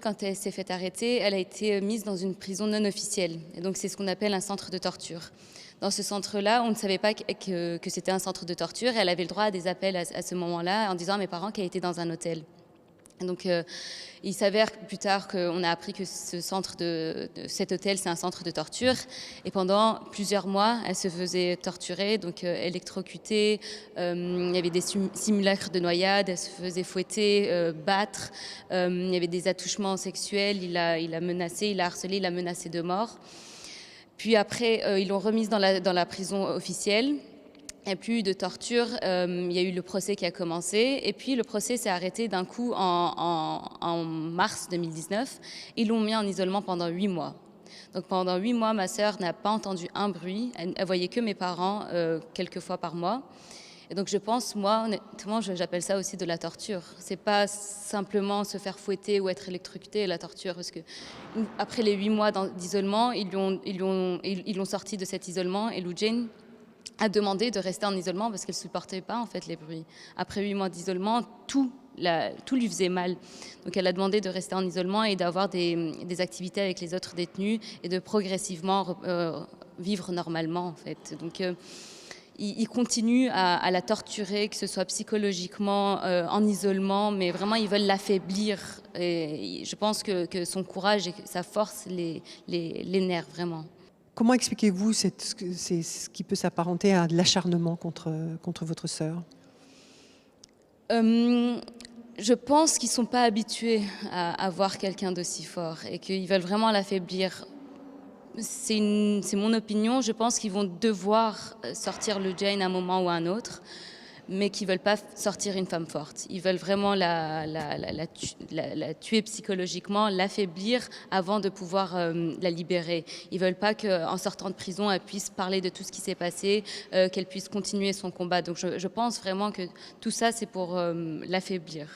quand elle s'est fait arrêter, elle a été mise dans une prison non officielle. Et donc, c'est ce qu'on appelle un centre de torture. Dans ce centre-là, on ne savait pas que c'était un centre de torture. Elle avait le droit à des appels à ce moment-là en disant à mes parents qu'elle était dans un hôtel. Donc, il s'avère plus tard qu'on a appris que cet hôtel, c'est un centre de torture. Et pendant plusieurs mois, elle se faisait torturer, donc électrocutée. Il y avait des simulacres de noyade, elle se faisait fouetter, battre. Il y avait des attouchements sexuels, il a menacé, il a harcelé, il a menacé de mort. Puis après, ils l'ont remise dans la prison officielle. Il n'y a plus eu de torture, il y a eu le procès qui a commencé, et puis le procès s'est arrêté d'un coup en mars 2019. Ils l'ont mis en isolement pendant 8 mois. Donc pendant 8 mois, ma sœur n'a pas entendu un bruit, elle voyait que mes parents quelques fois par mois. Et donc je pense, moi, honnêtement, j'appelle ça aussi de la torture. C'est pas simplement se faire fouetter ou être électrocuté, la torture, parce que après les 8 mois d'isolement, ils l'ont sorti de cet isolement, et Lou Jane a demandé de rester en isolement parce qu'elle ne supportait pas en fait les bruits. Après 8 mois d'isolement, tout lui faisait mal. Donc elle a demandé de rester en isolement et d'avoir des activités avec les autres détenus et de progressivement vivre normalement en fait. Donc ils continuent à la torturer, que ce soit psychologiquement, en isolement, mais vraiment ils veulent l'affaiblir. Et je pense que son courage et sa force l'énervent vraiment. Comment expliquez-vous ce qui peut s'apparenter à de l'acharnement contre votre sœur? Je pense qu'ils ne sont pas habitués à voir quelqu'un d'aussi fort et qu'ils veulent vraiment l'affaiblir. C'est mon opinion. Je pense qu'ils vont devoir sortir le Jane à un moment ou à un autre, mais qu'ils ne veulent pas sortir une femme forte. Ils veulent vraiment la tuer psychologiquement, l'affaiblir avant de pouvoir la libérer. Ils ne veulent pas qu'en sortant de prison, elle puisse parler de tout ce qui s'est passé, qu'elle puisse continuer son combat. Donc je pense vraiment que tout ça, c'est pour l'affaiblir.